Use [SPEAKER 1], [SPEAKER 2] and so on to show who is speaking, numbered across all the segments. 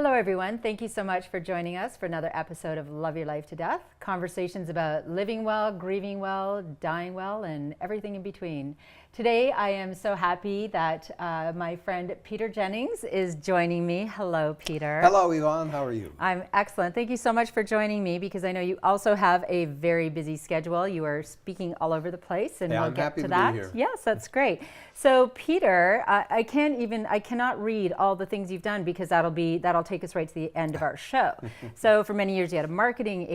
[SPEAKER 1] Hello, everyone. Thank you so much for joining us for another episode of Love Your Life to Death. Conversations about living well, grieving well, dying well, and everything in between. Today, I am so happy that my friend Peter Jennings is joining me. Hello, Peter.
[SPEAKER 2] Hello, Yvonne. How are you?
[SPEAKER 1] I'm excellent. Thank you so much for joining me because I know you also have a very busy schedule. You are speaking all over the place, and
[SPEAKER 2] Yeah,
[SPEAKER 1] we'll
[SPEAKER 2] I'm
[SPEAKER 1] get
[SPEAKER 2] happy
[SPEAKER 1] to
[SPEAKER 2] to
[SPEAKER 1] that.
[SPEAKER 2] be here.
[SPEAKER 1] Yes, that's great. So, Peter, I cannot read all the things you've done because that'll take us right to the end of our show. So, for many years, you had a marketing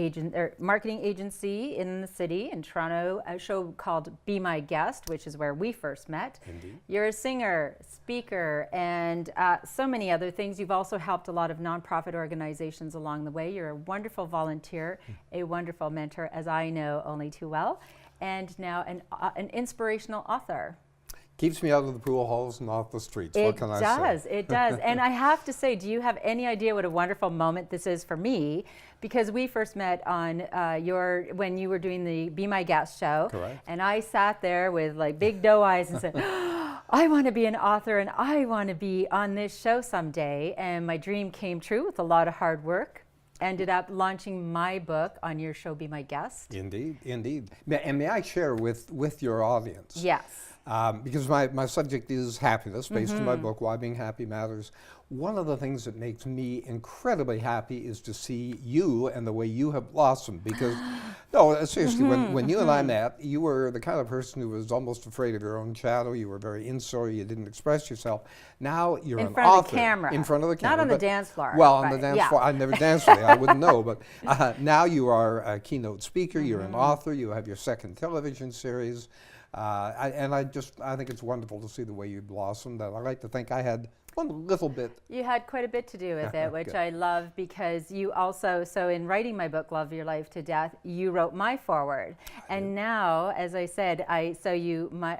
[SPEAKER 1] agency in the city in Toronto, a show called Be My Guest, which is where we first met.
[SPEAKER 2] Indeed.
[SPEAKER 1] You're a singer, speaker, and so many other things. You've also helped a lot of nonprofit organizations along the way. You're a wonderful volunteer, a wonderful mentor, as I know only too well, and now an inspirational author.
[SPEAKER 2] Keeps me out of the pool halls and off the streets. What can I say?
[SPEAKER 1] It does. And I have to say, do you have any idea what a wonderful moment this is for me? Because we first met on when you were doing the Be My Guest show.
[SPEAKER 2] Correct.
[SPEAKER 1] And I sat there with like big doe eyes and said, I want to be an author and I want to be on this show someday. And my dream came true with a lot of hard work. Ended up launching my book on your show, Be My Guest.
[SPEAKER 2] Indeed, indeed. And may I share with your audience?
[SPEAKER 1] Yes.
[SPEAKER 2] Because my subject is happiness, based on my book, Why Being Happy Matters. One of the things that makes me incredibly happy is to see you and the way you have blossomed. Because, no, seriously, when you and I met, you were the kind of person who was almost afraid of your own shadow. You were very insular. You didn't express yourself. Now you're an author.
[SPEAKER 1] In front of the camera.
[SPEAKER 2] In front of the camera.
[SPEAKER 1] Not on the dance floor.
[SPEAKER 2] Well, on the dance floor. I never danced with you. I wouldn't know. But now you are a keynote speaker. You're an author. You have your second television series. I think it's wonderful to see the way you blossomed. I like to think I had one little bit.
[SPEAKER 1] You had quite a bit to do with it, which I love because you also, so in writing my book, Love Your Life to Death, you wrote my foreword. And now, as I said, I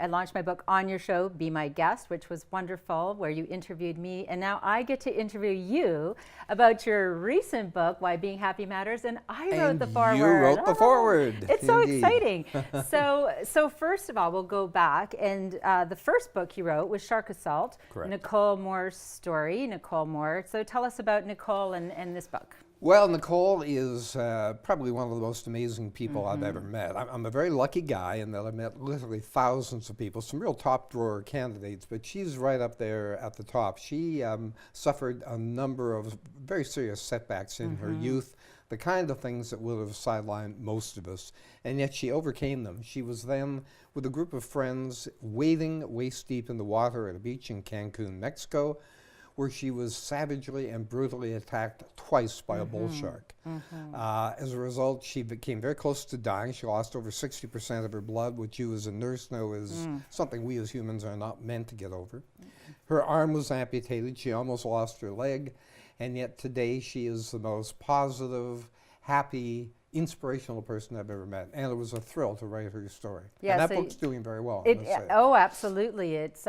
[SPEAKER 1] launched my book on your show, Be My Guest, which was wonderful, where you interviewed me. And now I get to interview you about your recent book, Why Being Happy Matters. And I wrote the foreword.
[SPEAKER 2] You wrote the foreword.
[SPEAKER 1] It's so exciting. So first of all, we'll go back. And the first book you wrote was Shark Assault.
[SPEAKER 2] Correct.
[SPEAKER 1] Nicole Moore's story, Nicole Moore. So tell us about Nicole and this book.
[SPEAKER 2] Well, Nicole is probably one of the most amazing people I've ever met. I'm a very lucky guy in that I've met literally thousands of people, some real top drawer candidates, but she's right up there at the top. She suffered a number of very serious setbacks in her youth, the kind of things that would have sidelined most of us, and yet she overcame them. She was then with a group of friends wading waist deep in the water at a beach in Cancun, Mexico, where she was savagely and brutally attacked twice by a bull shark. As a result, she became very close to dying. She lost over 60% of her blood, which you as a nurse know is something we as humans are not meant to get over. Her arm was amputated. She almost lost her leg. And yet today she is the most positive, happy, inspirational person I've ever met. And it was a thrill to write her story.
[SPEAKER 1] Yeah,
[SPEAKER 2] and that
[SPEAKER 1] so
[SPEAKER 2] book's doing very well, I must say.
[SPEAKER 1] Oh, absolutely. It's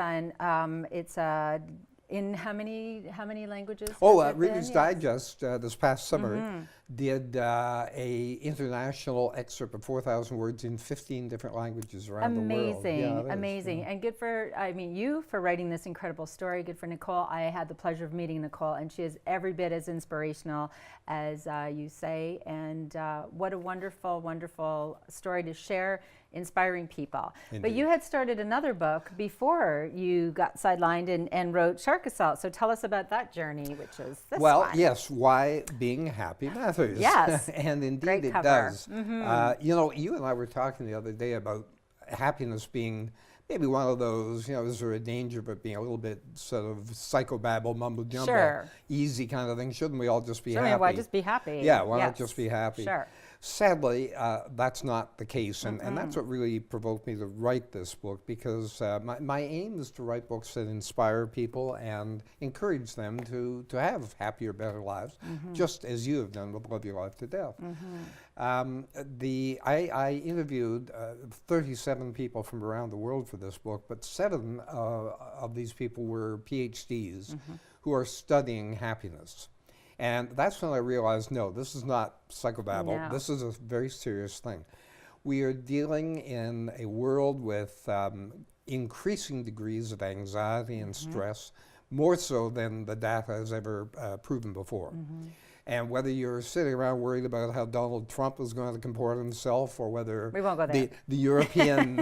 [SPEAKER 1] in how many languages?
[SPEAKER 2] Reader's Digest this past summer did a international excerpt of 4,000 words in 15 different languages around the world.
[SPEAKER 1] Amazing. And good for, you for writing this incredible story. Good for Nicole. I had the pleasure of meeting Nicole, and she is every bit as inspirational as you say. And what a wonderful, wonderful story to share, inspiring people.
[SPEAKER 2] Indeed.
[SPEAKER 1] But you had started another book before you got sidelined and wrote Shark Assault. So tell us about that journey, which is this one.
[SPEAKER 2] Yes, Why Being Happy Matters.
[SPEAKER 1] Yes.
[SPEAKER 2] And indeed
[SPEAKER 1] Great
[SPEAKER 2] it
[SPEAKER 1] cover.
[SPEAKER 2] does. You and I were talking the other day about happiness being maybe one of those, is there a danger of it being a little bit sort of psychobabble, mumbo-jumbo, easy kind of thing? Shouldn't we all just be happy?
[SPEAKER 1] Why just be happy?
[SPEAKER 2] Yeah, why not just be happy?
[SPEAKER 1] Sure.
[SPEAKER 2] Sadly, that's not the case, and that's what really provoked me to write this book, because my aim is to write books that inspire people and encourage them to have happier, better lives, just as you have done with Love Your Life to Death. I interviewed 37 people from around the world for this book, but 7 of these people were PhDs who are studying happiness. And that's when I realized, no, this is not psychobabble.
[SPEAKER 1] No.
[SPEAKER 2] This is a very serious thing. We are dealing in a world with increasing degrees of anxiety and stress, more so than the data has ever proven before. And whether you're sitting around worried about how Donald Trump is going to comport himself, or whether
[SPEAKER 1] we won't go there.
[SPEAKER 2] the European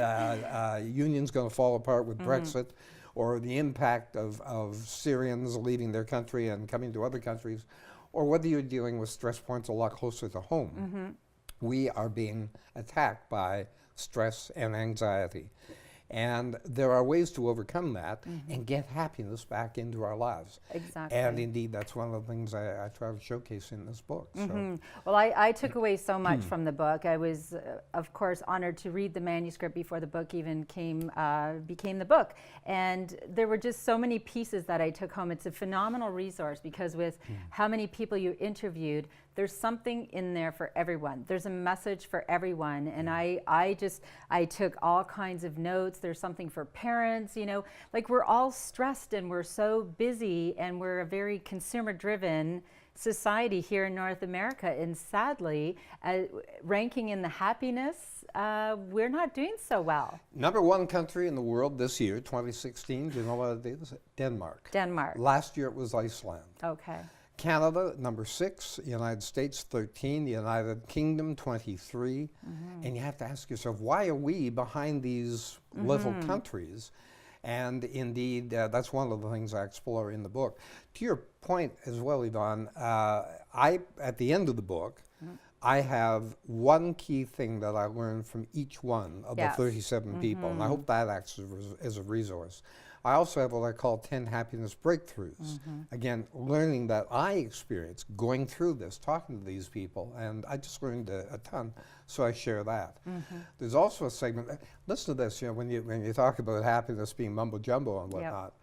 [SPEAKER 2] Union's going to fall apart with Brexit, or the impact of Syrians leaving their country and coming to other countries, or whether you're dealing with stress points a lot closer to home, we are being attacked by stress and anxiety. And there are ways to overcome that and get happiness back into our lives.
[SPEAKER 1] Exactly.
[SPEAKER 2] And indeed, that's one of the things I try to showcase in this book. So.
[SPEAKER 1] Well, I took away so much from the book. I was, of course, honored to read the manuscript before the book even became the book. And there were just so many pieces that I took home. It's a phenomenal resource because with how many people you interviewed, there's something in there for everyone. There's a message for everyone. And I took all kinds of notes. There's something for parents, you know, like we're all stressed and we're so busy and we're a very consumer-driven society here in North America. And sadly, ranking in the happiness, we're not doing so well.
[SPEAKER 2] Number one country in the world this year, 2016, do you know what it is? Denmark.
[SPEAKER 1] Denmark.
[SPEAKER 2] Last year it was Iceland.
[SPEAKER 1] Okay.
[SPEAKER 2] Canada, number 6, United States, 13, the United Kingdom, 23. And you have to ask yourself, why are we behind these little countries? And indeed, that's one of the things I explore in the book. To your point as well, Yvonne, at the end of the book, I have one key thing that I learned from each one of the 37 people, and I hope that acts as a resource. I also have what I call 10 happiness breakthroughs. Again, learning that I experienced going through this, talking to these people, and I just learned a ton, so I share that. There's also a segment, listen to this, you know, when you talk about happiness being mumbo jumbo and whatnot.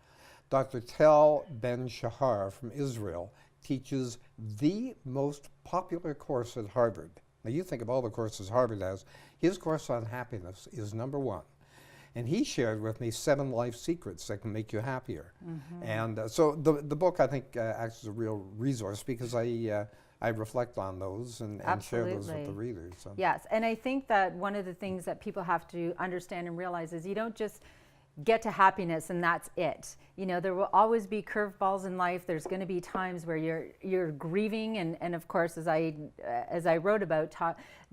[SPEAKER 2] Dr. Tel Ben-Shahar from Israel teaches the most popular course at Harvard. Now you think of all the courses Harvard has, his course on happiness is number 1. And he shared with me 7 life secrets that can make you happier. And so the book, I think, acts as a real resource because I reflect on those and share those with the readers. So.
[SPEAKER 1] Yes, and I think that one of the things that people have to understand and realize is you don't just get to happiness and that's it. You know, there will always be curveballs in life. There's going to be times where you're grieving, and of course, as I wrote about,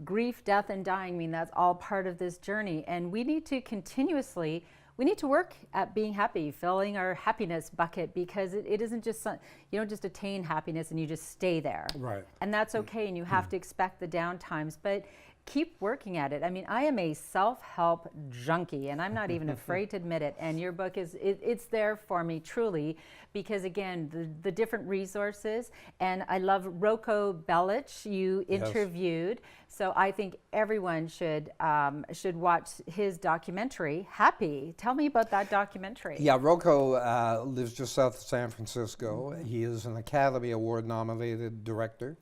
[SPEAKER 1] grief, death, and dying. I mean, that's all part of this journey, and we need to continuously. We need to work at being happy, filling our happiness bucket, because it isn't just you don't just attain happiness and you just stay there.
[SPEAKER 2] Right.
[SPEAKER 1] And that's okay, and you have to expect the down times, but keep working at it. I mean, I am a self-help junkie, and I'm not even afraid to admit it. And your book it's there for me truly, because again, the different resources, and I love Rocco Bellich you interviewed. So I think everyone should watch his documentary, Happy. Tell me about that documentary.
[SPEAKER 2] Yeah, Rocco lives just south of San Francisco. He is an Academy Award nominated director.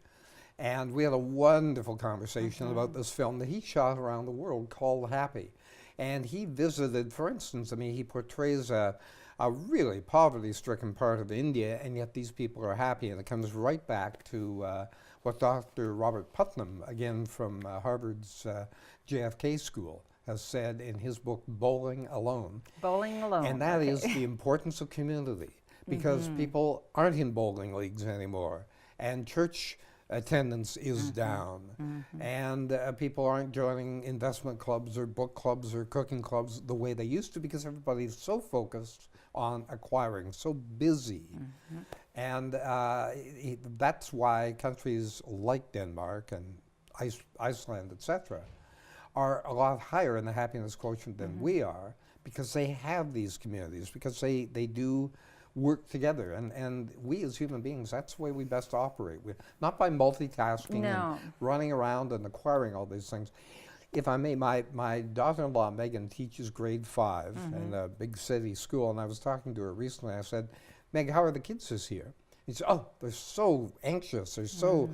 [SPEAKER 2] And we had a wonderful conversation about this film that he shot around the world called Happy. And he visited, for instance, I mean, he portrays a really poverty-stricken part of India, and yet these people are happy. And it comes right back to what Dr. Robert Putnam, again from Harvard's JFK School, has said in his book, Bowling Alone.
[SPEAKER 1] Bowling Alone.
[SPEAKER 2] And that is the importance of community, because people aren't in bowling leagues anymore. And church attendance is down, and people aren't joining investment clubs or book clubs or cooking clubs the way they used to, because everybody's so focused on acquiring, so busy. And that's why countries like Denmark and Iceland, etc., are a lot higher in the happiness quotient than we are, because they have these communities, because they do work together, and we as human beings, that's the way we best operate. Not by multitasking and running around and acquiring all these things. If I may, my daughter-in-law Megan teaches grade 5 in a big city school, and I was talking to her recently. I said, Meg, how are the kids this year? She said, oh, they're so anxious, they're so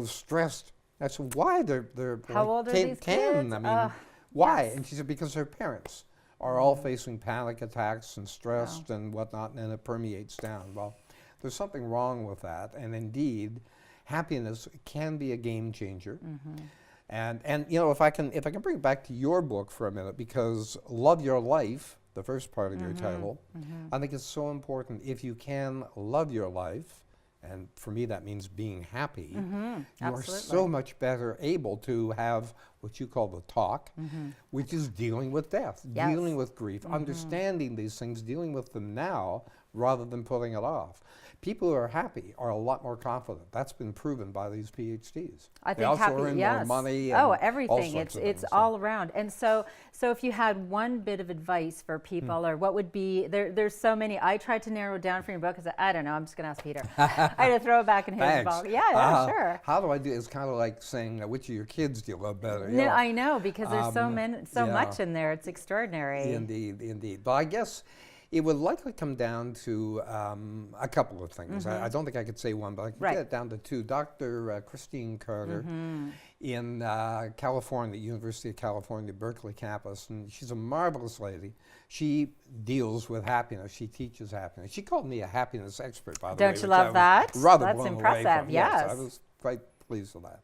[SPEAKER 2] stressed. I said, why? They're
[SPEAKER 1] how old are these
[SPEAKER 2] 10.
[SPEAKER 1] kids?
[SPEAKER 2] I mean, why? And she said, because their parents are all facing panic attacks and stressed and whatnot, and it permeates down. Well, there's something wrong with that, and indeed, happiness can be a game changer. And you know, if I can bring it back to your book for a minute, because Love Your Life the first part of your title. I think it's so important. If you can love your life, and for me that means being happy, you're so much better able to have what you call the talk, which is dealing with death, dealing with grief, understanding these things, dealing with them now rather than putting it off. People who are happy are a lot more confident. That's been proven by these PhDs.
[SPEAKER 1] I
[SPEAKER 2] They
[SPEAKER 1] think
[SPEAKER 2] also
[SPEAKER 1] happy,
[SPEAKER 2] earn
[SPEAKER 1] yes.
[SPEAKER 2] more money.
[SPEAKER 1] Oh,
[SPEAKER 2] And
[SPEAKER 1] everything.
[SPEAKER 2] all sorts of
[SPEAKER 1] It's
[SPEAKER 2] things,
[SPEAKER 1] all around. And so if you had one bit of advice for people, or what would be, there's so many. I tried to narrow it down for your book because I don't know. I'm just going to ask Peter. I had to throw it back in his
[SPEAKER 2] Thanks.
[SPEAKER 1] ball. Yeah, sure.
[SPEAKER 2] How do I do? It's kind of like saying which of your kids do you love better. You
[SPEAKER 1] No,
[SPEAKER 2] know?
[SPEAKER 1] I know, because there's so
[SPEAKER 2] yeah.
[SPEAKER 1] much in there. It's extraordinary.
[SPEAKER 2] Indeed, indeed. But I guess it would likely come down to a couple of things. I don't think I could say one, but I could get it down to two. Dr. Christine Carter in California, University of California, Berkeley campus, and she's a marvelous lady. She deals with happiness. She teaches happiness. She called me a happiness expert, by the way.
[SPEAKER 1] Don't you love that?
[SPEAKER 2] Rather
[SPEAKER 1] That's
[SPEAKER 2] blown away
[SPEAKER 1] impressive,
[SPEAKER 2] from.
[SPEAKER 1] yes.
[SPEAKER 2] I was quite pleased with that.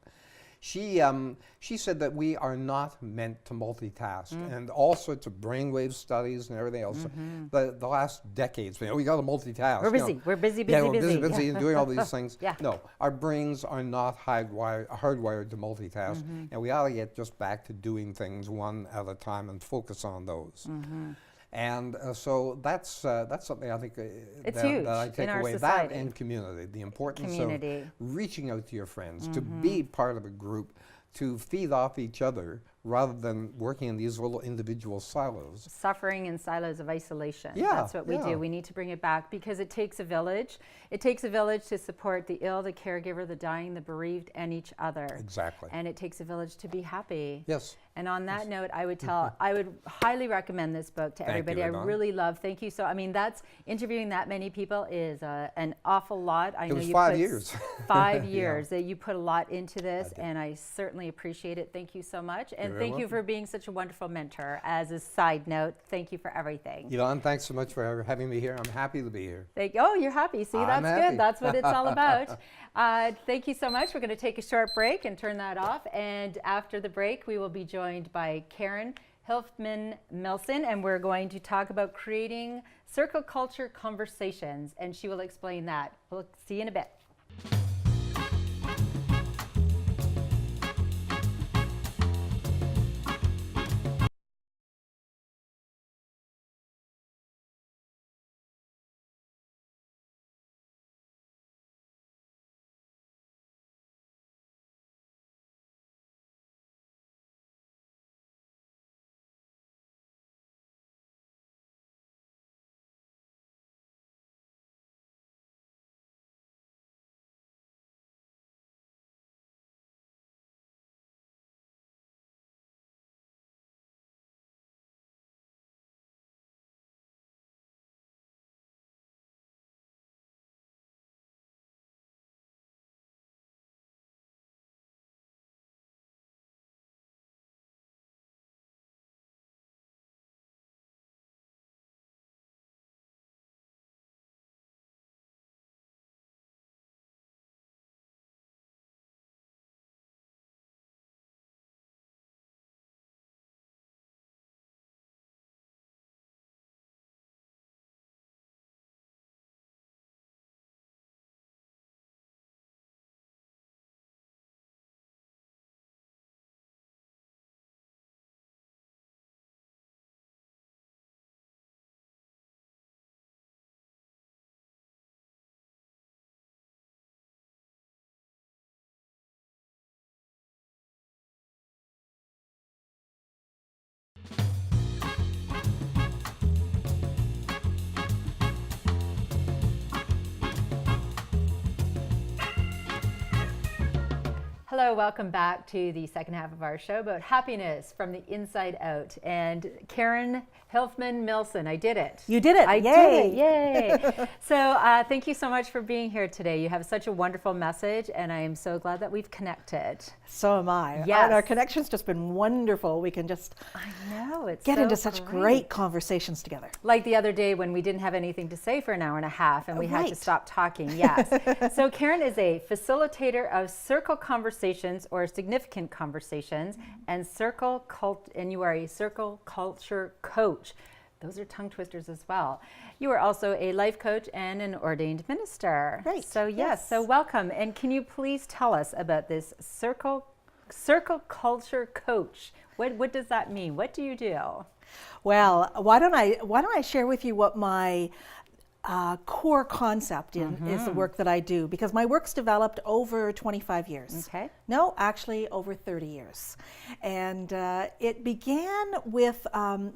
[SPEAKER 2] She said that we are not meant to multitask, and all sorts of brainwave studies and everything else. The last decades, we got to multitask.
[SPEAKER 1] We're busy. We're busy,
[SPEAKER 2] Yeah,
[SPEAKER 1] busy,
[SPEAKER 2] we're busy and doing all these things.
[SPEAKER 1] Yeah.
[SPEAKER 2] No, our brains are not hardwired to multitask, and we ought to get just back to doing things one at a time and focus on those. And so that's something I think
[SPEAKER 1] It's huge
[SPEAKER 2] that I take
[SPEAKER 1] in our
[SPEAKER 2] away.
[SPEAKER 1] society.
[SPEAKER 2] That and community, the importance
[SPEAKER 1] Community.
[SPEAKER 2] of reaching out to your friends, to be part of a group, to feed off each other rather than working in these little individual silos.
[SPEAKER 1] Suffering in silos of isolation.
[SPEAKER 2] Yeah,
[SPEAKER 1] That's what we do. We need to bring it back because it takes a village. It takes a village to support the ill, the caregiver, the dying, the bereaved, and each other.
[SPEAKER 2] Exactly.
[SPEAKER 1] And it takes a village to be happy.
[SPEAKER 2] Yes.
[SPEAKER 1] And on that note, I would highly recommend this book to everybody.
[SPEAKER 2] Yvonne.
[SPEAKER 1] I really love. Thank you. So, I mean, that's interviewing that many people is an awful lot. I
[SPEAKER 2] It
[SPEAKER 1] know
[SPEAKER 2] was
[SPEAKER 1] you
[SPEAKER 2] 5
[SPEAKER 1] put
[SPEAKER 2] years.
[SPEAKER 1] 5 years that you put a lot into this, and I certainly appreciate it. Thank you so much, and
[SPEAKER 2] You're very
[SPEAKER 1] thank you for being such a wonderful mentor. As a side note, thank you for everything.
[SPEAKER 2] Yvonne, thanks so much for having me here. I'm happy to be here.
[SPEAKER 1] Oh, you're happy. See,
[SPEAKER 2] I'm
[SPEAKER 1] that's
[SPEAKER 2] happy.
[SPEAKER 1] good. That's what it's all about. Thank you so much. We're going to take a short break and turn that off. And after the break, we will be joined by Karen Hilfman-Millson, and we're going to talk about creating circle culture conversations, and she will explain that. We'll see you in a bit. Hello, welcome back to the second half of our show about happiness from the inside out. And Karen Hilfman-Millson, I did it.
[SPEAKER 3] You did it.
[SPEAKER 1] I
[SPEAKER 3] Yay.
[SPEAKER 1] did it. Yay. So thank you so much for being here today. You have such a wonderful message, and I am so glad that we've connected.
[SPEAKER 3] So am I.
[SPEAKER 1] Yes.
[SPEAKER 3] And our connection's just been wonderful. We can just
[SPEAKER 1] It's
[SPEAKER 3] get
[SPEAKER 1] so
[SPEAKER 3] into such great conversations together.
[SPEAKER 1] Like the other day when we didn't have anything to say for an hour and a half and we had to
[SPEAKER 3] Right.
[SPEAKER 1] stop talking. Yes. So Karen is a facilitator of circle conversations or significant conversations and you are a circle culture coach. Those are tongue twisters as well. You are also a life coach and an ordained minister.
[SPEAKER 3] Right.
[SPEAKER 1] So
[SPEAKER 3] Yes.
[SPEAKER 1] so welcome. And can you please tell us about this circle culture coach? What does that mean? What do you do?
[SPEAKER 3] Well, why don't I share with you what my core concept is the work that I do, because my work's developed over 25 years.
[SPEAKER 1] Okay.
[SPEAKER 3] No, actually over 30 years. And it began with,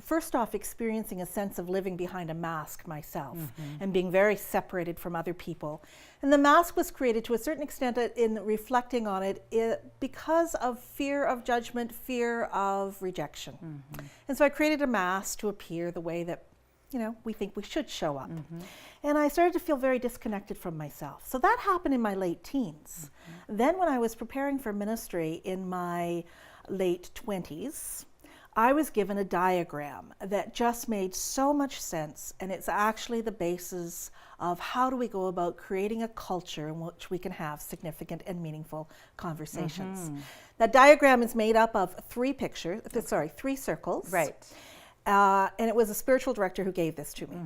[SPEAKER 3] first off, experiencing a sense of living behind a mask myself and being very separated from other people. And the mask was created to a certain extent in reflecting on it because of fear of judgment, fear of rejection. And so I created a mask to appear the way that we think we should show up. And I started to feel very disconnected from myself. So that happened in my late teens. Then when I was preparing for ministry in my late 20s, I was given a diagram that just made so much sense, and it's actually the basis of how do we go about creating a culture in which we can have significant and meaningful conversations. That diagram is made up of three circles.
[SPEAKER 1] Right.
[SPEAKER 3] And it was a spiritual director who gave this to me.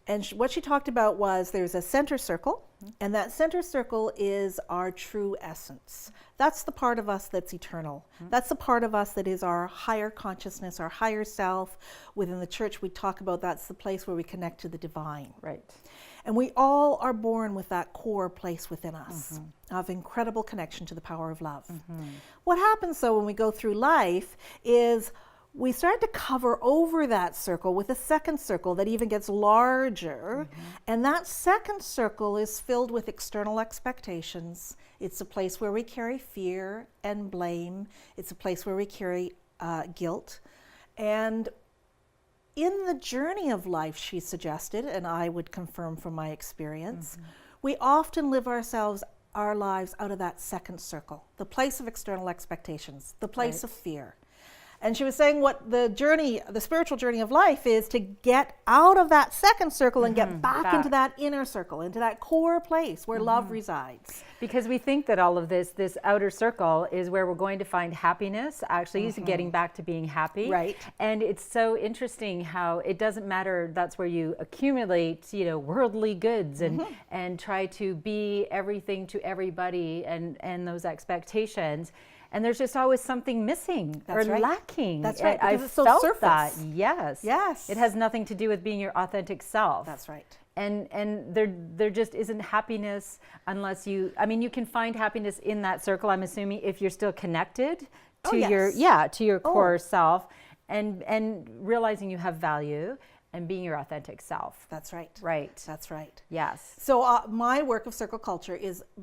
[SPEAKER 3] And what she talked about was there's a center circle, and that center circle is our true essence. That's the part of us that's eternal. That's the part of us that is our higher consciousness, our higher self. Within the church, we talk about that's the place where we connect to the divine.
[SPEAKER 1] Right.
[SPEAKER 3] And we all are born with that core place within us of incredible connection to the power of love. What happens, though, when we go through life is we start to cover over that circle with a second circle that even gets larger. And that second circle is filled with external expectations. It's a place where we carry fear and blame. It's a place where we carry guilt. And in the journey of life, she suggested, and I would confirm from my experience, we often live our lives out of that second circle, the place of external expectations, the place of fear. And she was saying what the spiritual journey of life is to get out of that second circle and get back into that inner circle, into that core place where love resides.
[SPEAKER 1] Because we think that all of this outer circle is where we're going to find happiness, actually is getting back to being happy.
[SPEAKER 3] Right.
[SPEAKER 1] And it's so interesting how it doesn't matter, that's where you accumulate, worldly goods and try to be everything to everybody and those expectations. And there's just always something missing or lacking.
[SPEAKER 3] That's right.
[SPEAKER 1] I
[SPEAKER 3] Because it's so
[SPEAKER 1] felt
[SPEAKER 3] surface.
[SPEAKER 1] that. Yes.
[SPEAKER 3] Yes.
[SPEAKER 1] It has nothing to do with being your authentic self.
[SPEAKER 3] That's right.
[SPEAKER 1] And there just isn't happiness unless you can find happiness in that circle, I'm assuming, if you're still connected to your core self and realizing you have value and being your authentic self.
[SPEAKER 3] That's right.
[SPEAKER 1] Right.
[SPEAKER 3] That's right.
[SPEAKER 1] Yes.
[SPEAKER 3] So my work of circle culture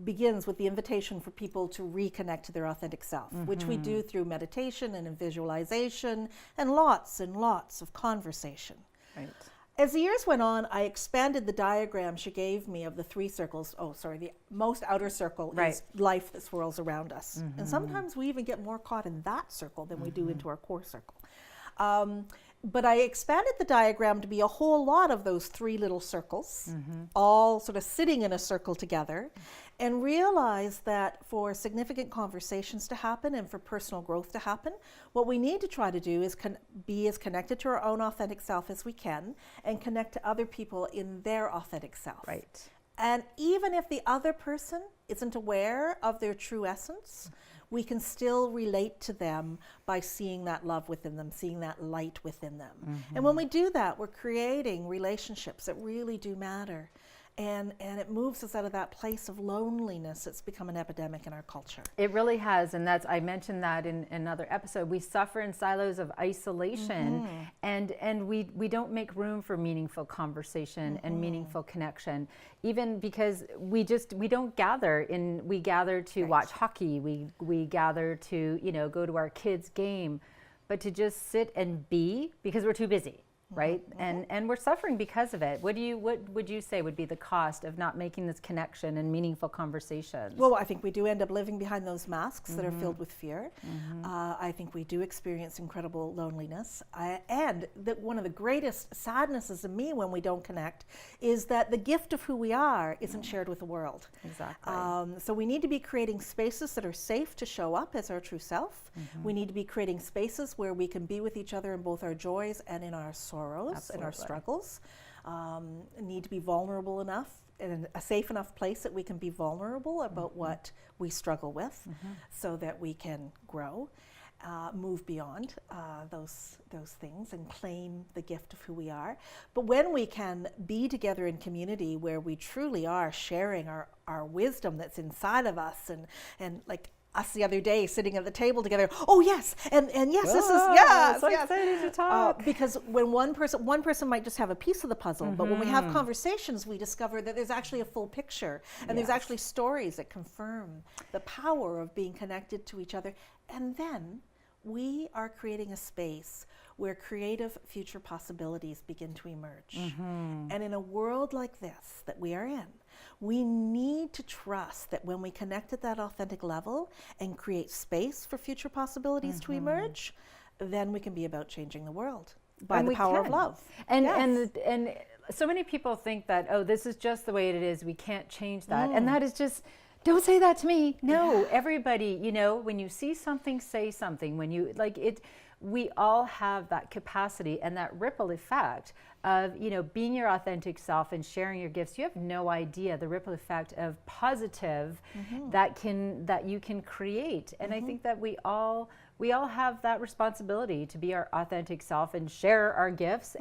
[SPEAKER 3] begins with the invitation for people to reconnect to their authentic self, which we do through meditation and in visualization and lots of conversation.
[SPEAKER 1] Right.
[SPEAKER 3] As the years went on, I expanded the diagram she gave me of the three circles. The most outer circle is life that swirls around us. And sometimes we even get more caught in that circle than we do into our core circle. But I expanded the diagram to be a whole lot of those three little circles, all sort of sitting in a circle together, and realized that for significant conversations to happen and for personal growth to happen, what we need to try to do is be as connected to our own authentic self as we can and connect to other people in their authentic self.
[SPEAKER 1] Right.
[SPEAKER 3] And even if the other person isn't aware of their true essence, we can still relate to them by seeing that love within them, seeing that light within them. And when we do that, we're creating relationships that really do matter. And it moves us out of that place of loneliness that's become an epidemic in our culture.
[SPEAKER 1] It really has, and I mentioned that in another episode. We suffer in silos of isolation, and we don't make room for meaningful conversation and meaningful connection. Even because we don't gather we gather to watch hockey, we gather to go to our kids' game, but to just sit and be because we're too busy. Right? And we're suffering because of it. What would you say would be the cost of not making this connection and meaningful conversations?
[SPEAKER 3] Well, I think we do end up living behind those masks that are filled with fear. I think we do experience incredible loneliness. And one of the greatest sadnesses of me when we don't connect is that the gift of who we are isn't shared with the world.
[SPEAKER 1] Exactly.
[SPEAKER 3] So we need to be creating spaces that are safe to show up as our true self. We need to be creating spaces where we can be with each other in both our joys and in our sorrows. sorrows and our struggles, need to be vulnerable enough in a safe enough place that we can be vulnerable about what we struggle with so that we can grow, move beyond those things and claim the gift of who we are. But when we can be together in community where we truly are sharing our wisdom that's inside of us, and like us the other day sitting at the table together, oh yes, and yes, this is, yes,
[SPEAKER 1] so
[SPEAKER 3] yes.
[SPEAKER 1] excited to talk.
[SPEAKER 3] Because when one person might just have a piece of the puzzle, but when we have conversations, we discover that there's actually a full picture, and there's actually stories that confirm the power of being connected to each other. And then we are creating a space where creative future possibilities begin to emerge. And in a world like this that we are in, we need to trust that when we connect at that authentic level and create space for future possibilities to emerge, then we can be about changing the world by the power of love.
[SPEAKER 1] And so many people think that, oh, this is just the way it is, we can't change that. And that is just, don't say that to me. No, everybody, you know, when you see something, say something. When you, like it, we all have that capacity and that ripple effect of, you know, being your authentic self and sharing your gifts. You have no idea the ripple effect of positive that you can create. And I think that we all have that responsibility to be our authentic self and share our gifts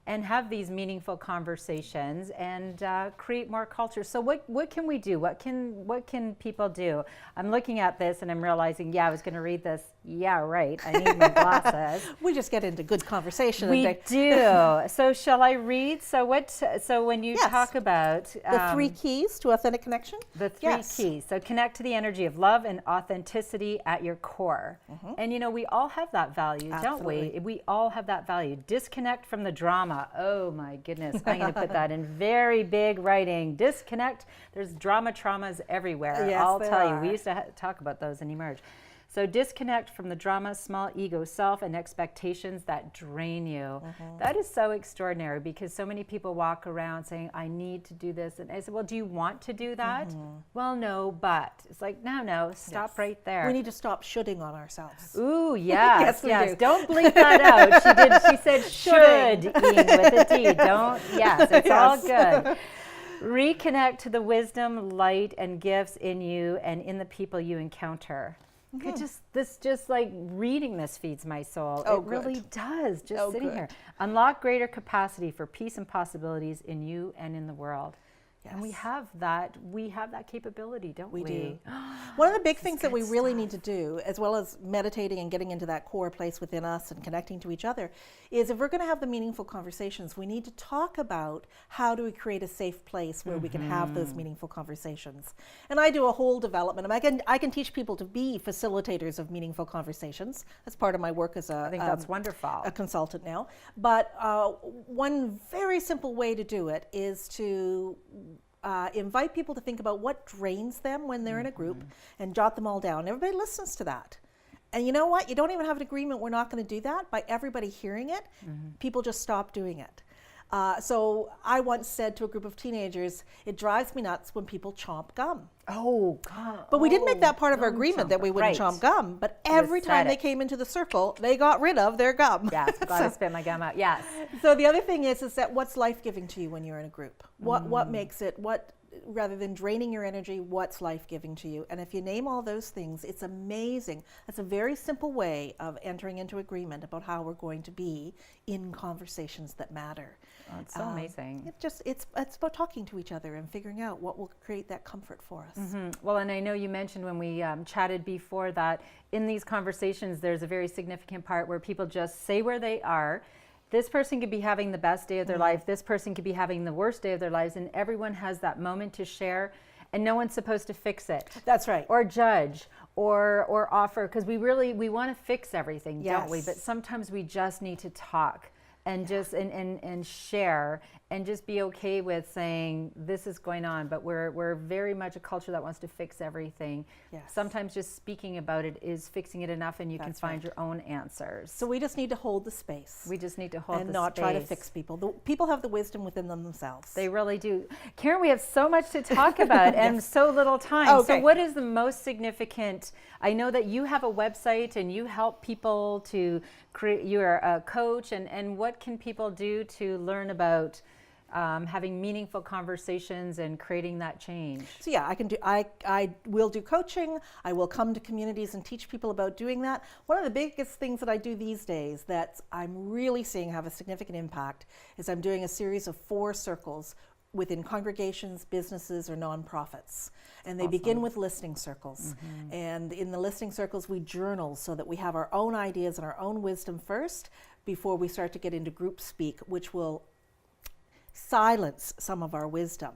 [SPEAKER 1] and have these meaningful conversations and create more culture. So what can we do? What can people do? I'm looking at this and I'm realizing, I was going to read this. Yeah, right. I need my glasses.
[SPEAKER 3] We just get into good conversation.
[SPEAKER 1] We do. So shall I read? So when you talk about
[SPEAKER 3] the 3 keys to authentic connection?
[SPEAKER 1] The 3 keys. So connect to the energy of love and authenticity at your core. And you know, we all have that value, don't we? We all have that value. Disconnect from the drama. Oh my goodness. I'm going to put that in very big writing. Disconnect. There's traumas everywhere.
[SPEAKER 3] Yes,
[SPEAKER 1] I'll tell you.
[SPEAKER 3] are.
[SPEAKER 1] We used to talk about those in Emerge. So disconnect from the drama, small ego self, and expectations that drain you. That is so extraordinary because so many people walk around saying, I need to do this. And I said, well, do you want to do that? Well, no, but. It's like, no, stop right there.
[SPEAKER 3] We need to stop shoulding on ourselves.
[SPEAKER 1] Ooh, yes,
[SPEAKER 3] Yes, we do.
[SPEAKER 1] Don't bleep that out. She said should with a D. Don't, it's all good. Reconnect to the wisdom, light, and gifts in you and in the people you encounter. This just like reading this feeds my soul. It really does, just sitting here. Unlock greater capacity for peace and possibilities in you and in the world. Yes. And we have that capability, don't we?
[SPEAKER 3] We do. One of the big things that we really need to do, as well as meditating and getting into that core place within us and connecting to each other, is if we're going to have the meaningful conversations, we need to talk about how do we create a safe place where we can have those meaningful conversations. And I do a whole development. I can teach people to be facilitators of meaningful conversations. That's part of my work as
[SPEAKER 1] I think that's wonderful.
[SPEAKER 3] A consultant now. But one very simple way to do it is to invite people to think about what drains them when they're in a group and jot them all down. Everybody listens to that. And you know what? You don't even have an agreement we're not going to do that. By everybody hearing it, people just stop doing it. So I once said to a group of teenagers, it drives me nuts when people chomp gum.
[SPEAKER 1] Oh, God.
[SPEAKER 3] But we didn't make that part of our agreement that we wouldn't chomp gum. But every time they came into the circle, they got rid of their gum.
[SPEAKER 1] Yes, glad I spit my gum out. Yes.
[SPEAKER 3] So the other thing is that what's life-giving to you when you're in a group? What makes it, rather than draining your energy, what's life-giving to you? And if you name all those things, it's amazing. That's a very simple way of entering into agreement about how we're going to be in conversations that matter.
[SPEAKER 1] Oh, it's so amazing.
[SPEAKER 3] It's about talking to each other and figuring out what will create that comfort for us.
[SPEAKER 1] Well, and I know you mentioned when we chatted before that in these conversations, there's a very significant part where people just say where they are. This person could be having the best day of their life. This person could be having the worst day of their lives. And everyone has that moment to share. And no one's supposed to fix it.
[SPEAKER 3] That's right.
[SPEAKER 1] Or judge or offer. Because we want to fix everything, don't we? But sometimes we just need to talk and just and share and just be okay with saying this is going on. But we're very much a culture that wants to fix everything. Sometimes just speaking about it is fixing it enough, and you can find your own answers.
[SPEAKER 3] So we just need to hold the space.
[SPEAKER 1] We just need to hold the space.
[SPEAKER 3] And not try to fix people. People have the wisdom within themselves.
[SPEAKER 1] They really do. Karen, we have so much to talk about and so little time.
[SPEAKER 3] Okay.
[SPEAKER 1] So what is the most significant? I know that you have a website and you help people to you're a coach, and what can people do to learn about having meaningful conversations and creating that change?
[SPEAKER 3] So yeah, I will do coaching. I will come to communities and teach people about doing that. One of the biggest things that I do these days that I'm really seeing have a significant impact is I'm doing a series of 4 circles within congregations, businesses, or nonprofits. And they begin with listening circles. And in the listening circles, we journal so that we have our own ideas and our own wisdom first before we start to get into group speak, which will silence some of our wisdom.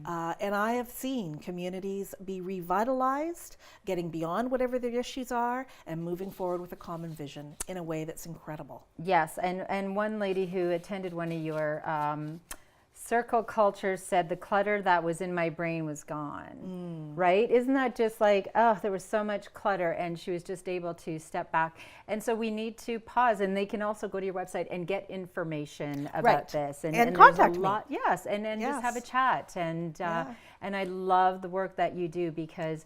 [SPEAKER 3] And I have seen communities be revitalized, getting beyond whatever their issues are, and moving forward with a common vision in a way that's incredible.
[SPEAKER 1] Yes, and one lady who attended one of your circle cultures said the clutter that was in my brain was gone, right? Isn't that just like, oh, there was so much clutter, and she was just able to step back. And so we need to pause, and they can also go to your website and get information about this. And
[SPEAKER 3] contact
[SPEAKER 1] me. Yes, and then just have a chat. And I love the work that you do, because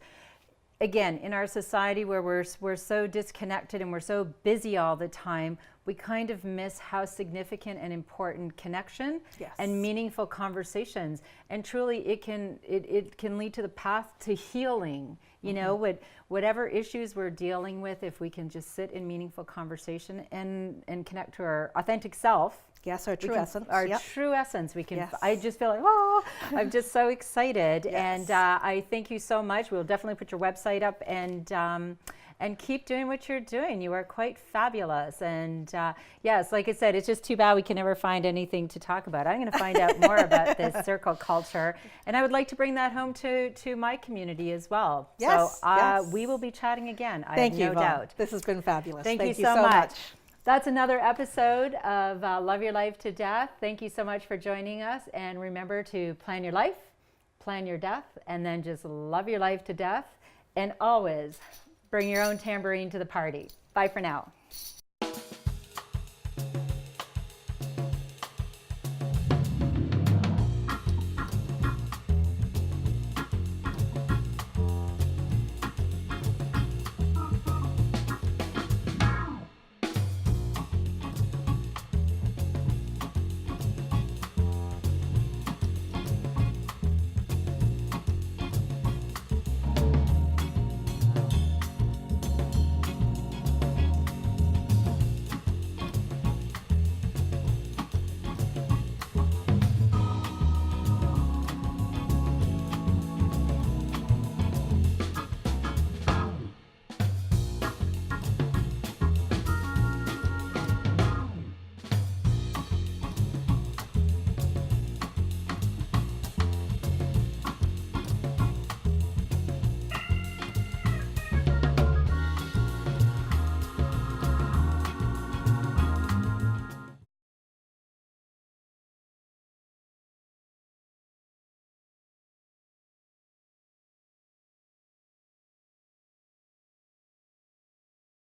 [SPEAKER 1] again, in our society where we're so disconnected and we're so busy all the time, we kind of miss how significant and important connection and meaningful conversations, and truly it can lead to the path to healing. You know, whatever issues we're dealing with, if we can just sit in meaningful conversation and connect to our authentic self.
[SPEAKER 3] Yes, our true essence.
[SPEAKER 1] Our true essence. We can. I just feel like, oh, I'm just so excited, and I thank you so much. We'll definitely put your website up, and keep doing what you're doing. You are quite fabulous. And yes, like I said, it's just too bad we can never find anything to talk about. I'm going to find out more about this circle culture, and I would like to bring that home to my community as well.
[SPEAKER 3] Yes,
[SPEAKER 1] so we will be chatting again. I have no doubt.
[SPEAKER 3] This has been fabulous.
[SPEAKER 1] Thank you so much. That's another episode of Love Your Life to Death. Thank you so much for joining us. And remember to plan your life, plan your death, and then just love your life to death. And always bring your own tambourine to the party. Bye for now.